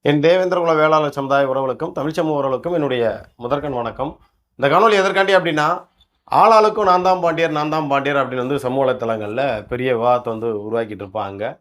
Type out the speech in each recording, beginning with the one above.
என் தேவேந்திரகுல வேளாளர் சமுதாய உறவுகளுக்கும் தமிழ் சமூக உறவுகளுக்கும் என்னுடைய முதற்கண் வணக்கம். இந்த காணொலி எதற்காண்டி அப்படின்னா, ஆளாளுக்கும் நான் தான் பாண்டியர் அப்படின்னு வந்து சமூக வலைத்தளங்களில் பெரிய விவாதத்தை வந்து உருவாக்கிட்டு இருப்பாங்க.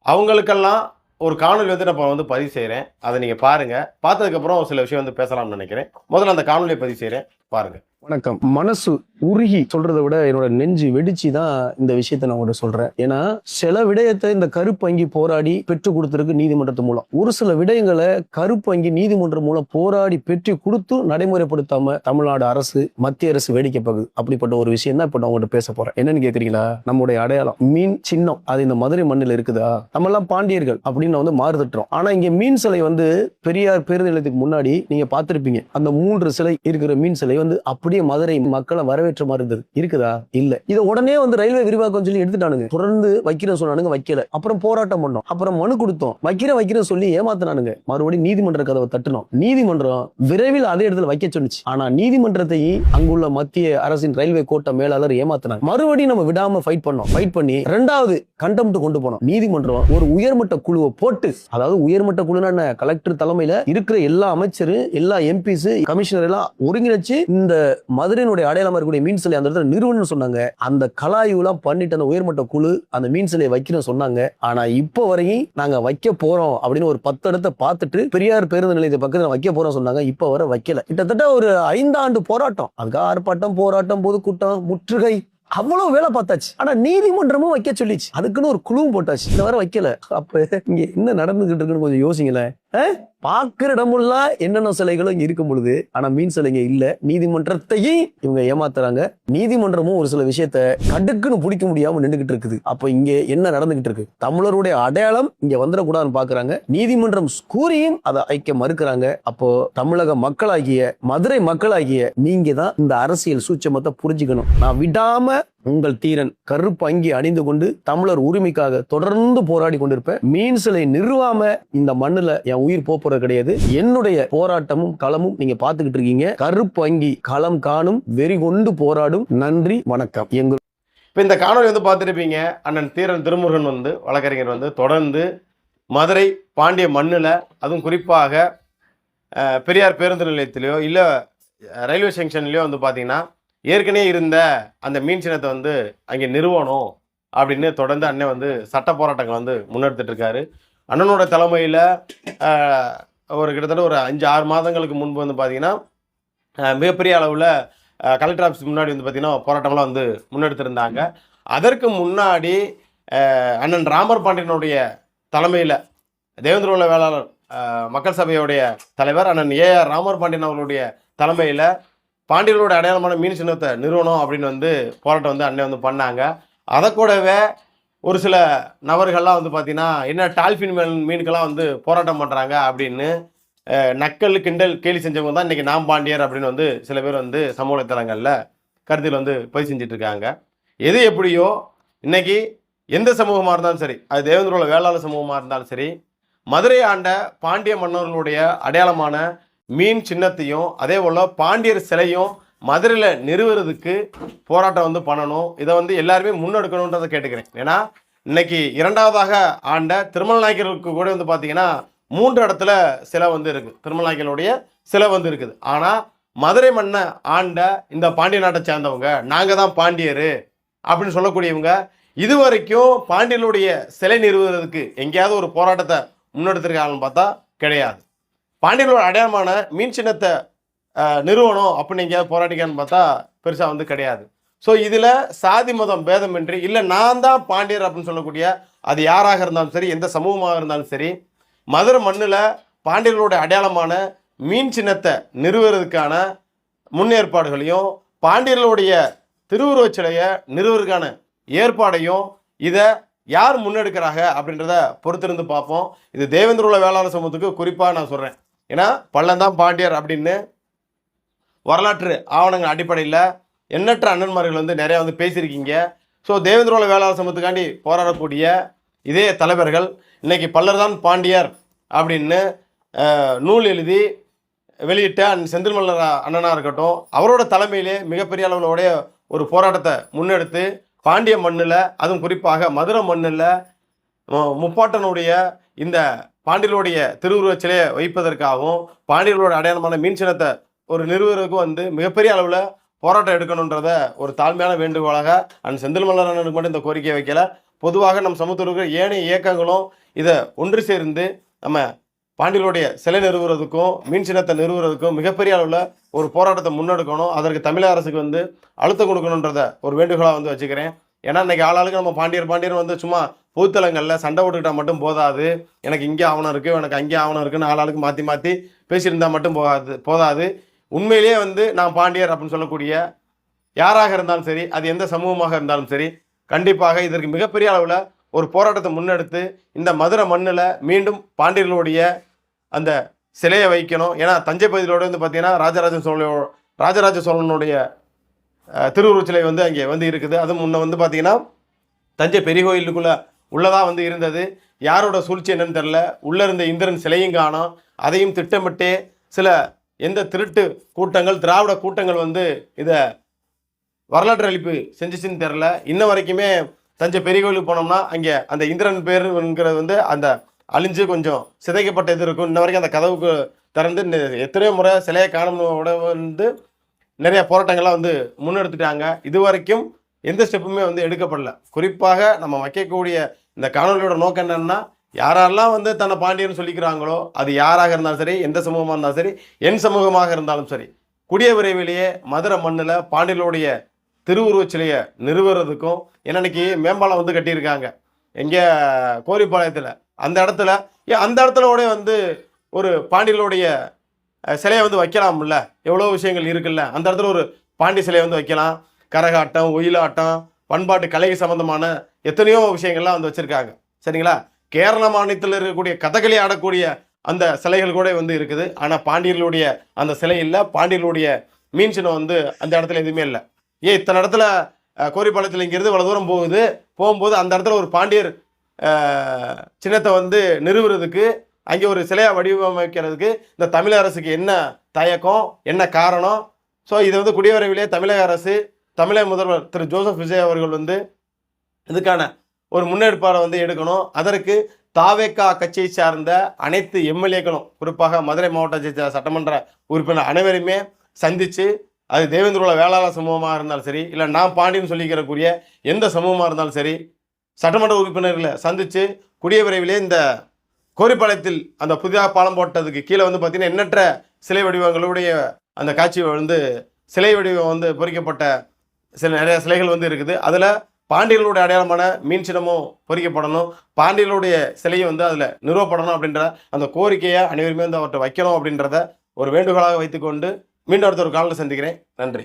அவங்களுக்கெல்லாம் ஒரு காணொலி வந்து நான் வந்து பதிவு செய்கிறேன். அதை நீங்கள் பாருங்கள். பார்த்ததுக்கப்புறம் சில விஷயம் வந்து பேசலாம்னு நினைக்கிறேன். முதல்ல அந்த காணொலியை பதிவு செய்கிறேன், பாருங்கள். வணக்கம். மனசு உருகி சொல்றதை விட என்னோட நெஞ்சு வெடிச்சு தான் இந்த விஷயத்த நான் உங்கள்கிட்ட சொல்றேன். ஏன்னா சில விடயத்தை இந்த கருப்பு அங்கி போராடி பெற்று கொடுத்திருக்கு நீதிமன்றத்து மூலம். ஒரு சில விடயங்களை கருப்பு அங்கி நீதிமன்றம் மூலம் போராடி பெற்று கொடுத்து நடைமுறைப்படுத்தாம தமிழ்நாடு அரசு, மத்திய அரசு வேடிக்கை பார்க்குது. அப்படிப்பட்ட ஒரு விஷயம் தான் இப்ப நான் உங்கள்கிட்ட பேச போறேன். என்னன்னு கேக்குறீங்களா? நம்முடைய அடையாளம் மீன் சின்னம் அது இந்த மதுரை மண்ணில் இருக்குதா? நம்ம எல்லாம் பாண்டியர்கள் அப்படின்னு வந்து மாறுதட்டுறோம். ஆனா இங்க மீன் சிலை வந்து பெரியார் பேருந்து நிலையத்துக்கு முன்னாடி நீங்க பார்த்திருப்பீங்க. அந்த 3 சிலை இருக்கிற மீன் சிலை வந்து அப்படியே மதுரை மக்களை வரவேற்ற மாதிரி இருந்தது. இருக்குதா? இல்ல. இதை உடனே வந்து ரயில்வே விரிவாக்கம் சொல்லி எடுத்துட்டானுங்க. தொடர்ந்து வைக்கிறேன் சொன்னானுங்க, வைக்கல. அப்புறம் போராட்டம் பண்ணோம், அப்புறம் மனு கொடுத்தோம், வைக்கிறேன் சொல்லி ஏமாத்தினானுங்க. மறுபடியும் நீதிமன்ற கதவை தட்டணும். நீதிமன்றம் விரைவில் அதே இடத்துல வைக்க சொன்னிச்சு. ஆனா நீதிமன்றத்தையும் அங்குள்ள மத்திய அரசின் ரயில்வே கோட்ட மேலாளர் ஏமாத்தினாங்க. மறுபடியும் நம்ம விடாம ஃபைட் பண்ணோம். ஃபைட் பண்ணி 2வது கண்டெம்ட் கொண்டு போனோம். நீதிமன்றம் ஒரு உயர்மட்ட குழுவை போட்டு, அதாவது உயர்மட்ட குழுனா கலெக்டர் தலைமையில இருக்கிற எல்லா அமைச்சரும், எல்லா எம்பிஸ், கமிஷனர் எல்லாம் ஒருங்கிணைச்சு இந்த மதுரையினுடைய அடையாளமா இருக்கக்கூடிய மீன் சிலை அந்த இடத்துல நிறுவனம் சொன்னாங்க. அந்த கலாய்வு எல்லாம் பண்ணிட்டு அந்த உயர்மட்ட குழு அந்த மீன் சிலையை வைக்கணும் சொன்னாங்க. ஆனா இப்போ வரையும் நாங்க வைக்க போறோம் அப்படின்னு ஒரு 10 இடத்தை பார்த்துட்டு பெரியார் பேருந்து நிலையத்தை பக்கத்துல வைக்க போறோம் சொன்னாங்க. இப்ப வரை வைக்கல. கிட்டத்தட்ட ஒரு 5 ஆண்டு போராட்டம். அதுக்கு ஆர்ப்பாட்டம், போராட்டம், பொதுக்கூட்டம், முற்றுகை, அவ்வளவு வேலை பார்த்தாச்சு. ஆனா நீதிமன்றமும் வைக்க சொல்லிச்சு. அதுக்குன்னு ஒரு குழுவும் போட்டாச்சு. இந்த வரை வைக்கல. அப்ப இங்க என்ன நடந்துகிட்டு இருக்குன்னு கொஞ்சம் யோசிங்களேன். பாக்குற இடமெல்லாம் என்னென்ன சிலைகளும் இங்க இருக்கும் பொழுது, ஆனா மீன் சிலைங்க இல்ல. நீதிமன்றத்தையும் இவங்க ஏமாத்துறாங்க. நீதிமன்றமும் ஒரு சில விஷயத்த கடுக்குன்னு பிடிக்க முடியாம நின்றுகிட்டு இருக்குது. அப்ப இங்க என்ன நடந்துகிட்டு இருக்கு? தமிழருடைய அடையாளம் இங்க வந்துடக்கூடாதுன்னு பாக்குறாங்க. நீதிமன்றம் கூறியும் அதை ஐக்க மறுக்கிறாங்க. அப்போ தமிழக மக்களாகிய, மதுரை மக்களாகிய நீங்க தான் இந்த அரசியல் சூட்சமத்தை புரிஞ்சுக்கணும். நான் விடாம உங்கள் தீரன் கருப்பு அங்கி அணிந்து கொண்டு தமிழர் உரிமைக்காக தொடர்ந்து போராடி கொண்டிருப்பேன். மீன் சிலை நிறுவாம இந்த மண்ணுல என் உயிர் போறது கிடையாது. என்னுடைய போராட்டமும் களமும் நீங்க பாத்துக்கிட்டு இருக்கீங்க. கருப்பு அங்கி களம் காணும், வெறி கொண்டு போராடும். நன்றி, வணக்கம். இப்ப இந்த காணொலி வந்து பார்த்துருப்பீங்க. அண்ணன் தீரன் திருமுருகன் வந்து வழக்கறிஞர் வந்து தொடர்ந்து மதுரை பாண்டிய மண்ணில், அதுவும் குறிப்பாக பெரியார் பேருந்து நிலையத்திலையோ இல்லை ரயில்வே ஜங்ஷன்லையோ வந்து பார்த்தீங்கன்னா ஏற்கனவே இருந்த அந்த மீன் சின்னத்தை வந்து அங்கே நிறுவனம் அப்படின்னு தொடர்ந்து அண்ணன் வந்து சட்ட போராட்டங்கள் வந்து முன்னெடுத்துட்டு இருக்காரு. அண்ணனோட தலைமையில் ஒரு கிட்டத்தட்ட ஒரு 5-6 மாதங்களுக்கு முன்பு வந்து பார்த்திங்கன்னா மிகப்பெரிய அளவில் கலெக்டர் ஆஃபீஸ் முன்னாடி வந்து பார்த்திங்கன்னா போராட்டம்லாம் வந்து முன்னெடுத்திருந்தாங்க. அதற்கு முன்னாடி அண்ணன் ராமர் பாண்டியனுடைய தலைமையில் தேவேந்திரகுல வேளாளர் மக்கள் சபையுடைய தலைவர் அண்ணன் ஏஆர் ராமர் பாண்டியன் அவர்களுடைய தலைமையில் பாண்டியர்களோட அடையாளமான மீன் சின்னத்தை நிறுவனம் அப்படின்னு வந்து போராட்டம் வந்து அண்ணன் வந்து பண்ணாங்க. அதை கூடவே ஒரு சில நபர்கள்லாம் வந்து பார்த்தீங்கன்னா என்ன டால்ஃபின் மீனுக்கெல்லாம் வந்து போராட்டம் பண்ணுறாங்க அப்படின்னு நக்கல், கிண்டல், கேலி செஞ்சவங்க தான் இன்றைக்கி நாம் பாண்டியர் அப்படின்னு வந்து சில பேர் வந்து சமூக வலைத்தளங்களில் கருத்தில் வந்து பதிவு செஞ்சிட்ருக்காங்க. எது எப்படியோ இன்றைக்கி எந்த சமூகமாக இருந்தாலும் சரி, அது தேவேந்திரகுல வேளாளர் சமூகமாக இருந்தாலும் சரி, மதுரை ஆண்ட பாண்டிய மன்னர்களுடைய அடையாளமான மீன் சின்னத்தையும் அதே போல் பாண்டியர் சிலையும் மதுரையில் நிறுவுறதுக்கு போராட்டம் வந்து பண்ணணும். இதை வந்து எல்லாருமே முன்னெடுக்கணுன்றதை கேட்டுக்கிறேன். ஏன்னா இன்னைக்கு 2வதாக ஆண்ட திருமல் நாயக்கர்களுக்கு கூட வந்து பார்த்தீங்கன்னா 3 இடத்துல சிலை வந்து இருக்குது. திருமல் நாயக்கர்களுடைய சிலை வந்து இருக்குது. ஆனால் மதுரை மண்ணை ஆண்ட இந்த பாண்டிய நாட்டை சேர்ந்தவங்க, நாங்கள் தான் பாண்டியர் அப்படின்னு சொல்லக்கூடியவங்க இது வரைக்கும் பாண்டியர்களுடைய சிலை நிறுவுறதுக்கு எங்கேயாவது ஒரு போராட்டத்தை முன்னெடுத்திருக்காங்கன்னு பார்த்தா கிடையாது. பாண்டியர்களோட அடையாளமான மீன் சின்னத்தை நிறுவனம் அப்படின்னு எங்கேயாவது போராட்டிக்கான்னு பார்த்தா பெருசாக வந்து கிடையாது. ஸோ இதில் சாதி மதம் பேதமின்றி, இல்லை நான் தான் பாண்டியர் அப்படின்னு சொல்லக்கூடிய அது யாராக இருந்தாலும் சரி, எந்த சமூகமாக இருந்தாலும் சரி, மதுரை மண்ணில் பாண்டியர்களோட அடையாளமான மீன் சின்னத்தை நிறுவுறதுக்கான முன்னேற்பாடுகளையும் பாண்டியர்களுடைய திருவுருவச் சிலையை நிறுவுறதுக்கான ஏற்பாடையும் இதை யார் முன்னெடுக்கிறாங்க அப்படின்றத பொறுத்திருந்து பார்ப்போம். இது தேவேந்திரகுல வேளாளர் சமூகத்துக்கு குறிப்பாக நான் சொல்கிறேன். ஏன்னா பள்ளந்தான் பாண்டியர் அப்படின்னு வரலாற்று ஆவணங்கள் அடிப்படையில் எண்ணற்ற அண்ணன்மார்கள் வந்து நிறையா வந்து பேசியிருக்கீங்க. ஸோ தேவேந்திரகுல வேளாளர் சமூகத்துக்காண்டி போராடக்கூடிய இதே தலைவர்கள் இன்றைக்கி பல்லர் தான் பாண்டியர் அப்படின்னு நூல் எழுதி வெளியிட்ட செந்தில் மல்லர் அண்ணனாக இருக்கட்டும், அவரோட தலைமையிலே மிகப்பெரிய அளவுடைய ஒரு போராட்டத்தை முன்னெடுத்து பாண்டிய மண்ணில், அதுவும் குறிப்பாக மதுரை மண்ணில் முப்பாட்டனுடைய இந்த பாண்டியர்களுடைய திருவுருவச் சிலையை வைப்பதற்காகவும் பாண்டியர்களோட அடையாளமான மீன் சின்னத்தை ஒரு நிறுவனருக்கும் வந்து மிகப்பெரிய அளவில் போராட்டம் எடுக்கணுன்றத ஒரு தாழ்மையான வேண்டுகோளாக செந்தில் மலரனுக்கு மட்டும் இந்த கோரிக்கையை வைக்கல, பொதுவாக நம் சமூகத்தில் இருக்கிற ஏனைய இயக்கங்களும் இதை ஒன்று சேர்ந்து நம்ம பாண்டியர்களுடைய சிலை நிறுவுறதுக்கும் மீன் சின்னத்தை நிறுவுறதுக்கும் மிகப்பெரிய அளவில் ஒரு போராட்டத்தை முன்னெடுக்கணும். அதற்கு தமிழக அரசுக்கு வந்து அழுத்தம் கொடுக்கணுன்றத ஒரு வேண்டுகோளாக வந்து வச்சுக்கிறேன். ஏன்னா இன்றைக்கி ஆளாளுக்கு நம்ம பாண்டியர் வந்து சும்மா பொதுத்தலங்களில் சண்டை போட்டுக்கிட்டால் மட்டும் போதாது, எனக்கு இங்கே ஆவணம் இருக்குது, எனக்கு அங்கே ஆவணம் இருக்குன்னு ஆளாளுக்கு மாற்றி மாற்றி பேசியிருந்தால் மட்டும் போதாது. உண்மையிலேயே வந்து நான் பாண்டியர் அப்படின்னு சொல்லக்கூடிய யாராக இருந்தாலும் சரி, அது எந்த சமூகமாக இருந்தாலும் சரி, கண்டிப்பாக இதற்கு மிகப்பெரிய அளவில் ஒரு போராட்டத்தை முன்னெடுத்து இந்த மதுரை மண்ணில் மீண்டும் பாண்டியர்களுடைய அந்த சிலையை வைக்கணும். ஏன்னா தஞ்சை பகுதியிலோடு வந்து பார்த்தீங்கன்னா ராஜராஜ சோழனுடைய திருவுருவச் சிலை வந்து அங்கே வந்து இருக்குது. அது முன்ன வந்து பார்த்தீங்கன்னா தஞ்சை பெரிய கோயிலுக்குள்ளே உள்ளதாக வந்து இருந்தது. யாரோட சூழ்ச்சி என்னன்னு தெரில, உள்ளே இருந்த இந்திரன் சிலையும் காணோம். அதையும் திட்டமிட்டே சில எந்த திருட்டு கூட்டங்கள் திராவிட கூட்டங்கள் வந்து இதை வரலாற்று அழிப்பு செஞ்சிச்சுன்னு தெரில. இன்ன வரைக்குமே தஞ்சை பெரிய கோயிலுக்கு போனோம்னா அங்கே அந்த இந்திரன் பேருங்கிறது வந்து அந்த அழிஞ்சு கொஞ்சம் சிதைக்கப்பட்ட இது இருக்கும். இன்ன வரைக்கும் அந்த கதவுக்கு திறந்து எத்தனையோ முறை சிலையை காணோட வந்து நிறைய போராட்டங்கள்லாம் வந்து முன்னெடுத்துட்டாங்க. இது வரைக்கும் எந்த ஸ்டெப்புமே வந்து எடுக்கப்படல. குறிப்பாக நம்ம வைக்கக்கூடிய இந்த காணொலியோட நோக்கம் என்னன்னா, யாரெல்லாம் வந்து தன்னை பாண்டியன்னு சொல்லிக்கிறாங்களோ அது யாராக இருந்தாலும் சரி, எந்த சமூகமாக இருந்தாலும் சரி, என் சமூகமாக இருந்தாலும் சரி, கூடிய விரைவிலேயே மதுரை மண்ணில் பாண்டியர்களுடைய திருவுருவச் சிலையை நிறுவுறதுக்கும், ஏன்னா இன்னைக்கு மேம்பாலம் வந்து கட்டியிருக்காங்க எங்கே கோரிப்பாளையத்தில், அந்த இடத்துல கூட வந்து ஒரு பாண்டியர்களுடைய சிலையை வந்து வைக்கலாம்ல, எவ்வளோ விஷயங்கள் இருக்குல்ல. அந்த இடத்துல ஒரு பாண்டி சிலையை வந்து வைக்கலாம். கரகாட்டம், ஒயிலாட்டம், பண்பாட்டு கலை சம்பந்தமான எத்தனையோ விஷயங்கள்லாம் வந்து வச்சுருக்காங்க. சரிங்களா? கேரள மாநிலத்தில் இருக்கக்கூடிய கதகளி ஆடக்கூடிய அந்த சிலைகள் கூட வந்து இருக்குது. ஆனால் பாண்டியர்களுடைய அந்த சிலை இல்லை, பாண்டியர்களுடைய மீன் சின்னம் வந்து அந்த இடத்துல எதுவுமே இல்லை. இத்தனை இடத்துல கோரிப்பாளையத்தில் இங்கிருந்து இவ்வளோ தூரம் போகும்போது அந்த இடத்துல ஒரு பாண்டியர் சின்னத்தை வந்து நிறுவுறதுக்கு, அங்கே ஒரு சிலையை வடிவமைக்கிறதுக்கு இந்த தமிழக அரசுக்கு என்ன தயக்கம், என்ன காரணம்? ஸோ இதை வந்து கூடிய விரைவிலே தமிழக அரசு, தமிழக முதல்வர் திரு ஜோசப் விஜய் அவர்கள் வந்து இதுக்கான ஒரு முன்னெடுப்பாளை வந்து எடுக்கணும். அதற்கு தாவேகா கட்சியை சார்ந்த அனைத்து எம்எல்ஏக்களும், குறிப்பாக மதுரை மாவட்ட சட்டமன்ற உறுப்பினர் அனைவருமே சந்தித்து, அது தேவேந்திரோட வேளாளர் சமூகமாக இருந்தாலும் சரி, இல்லை நான் பாண்டியன்னு சொல்லிக்கிறக்கூடிய எந்த சமூகமாக இருந்தாலும் சரி, சட்டமன்ற உறுப்பினர்களை சந்தித்து கூடிய விரைவிலே இந்த கோரிப்பாளையத்தில் அந்த புதிதாக பாலம் போட்டதுக்கு கீழே வந்து பார்த்திங்கன்னா எண்ணற்ற சிலை வடிவங்களுடைய அந்த காட்சி வந்து சிலை வடிவம் வந்து பொறிக்கப்பட்ட நிறைய சிலைகள் வந்து இருக்குது. அதில் பாண்டியர்களுடைய அடையாளமான மீன் சின்னமும் பொறிக்கப்படணும், பாண்டியர்களுடைய சிலையும் வந்து அதில் நிறுவப்படணும் அப்படின்ற அந்த கோரிக்கையை அனைவருமே வந்து அவர்கிட்ட வைக்கணும் அப்படின்றத ஒரு வேண்டுகோளாக வைத்துக்கொண்டு மீண்டும் அடுத்த ஒரு காலையில் சந்திக்கிறேன். நன்றி.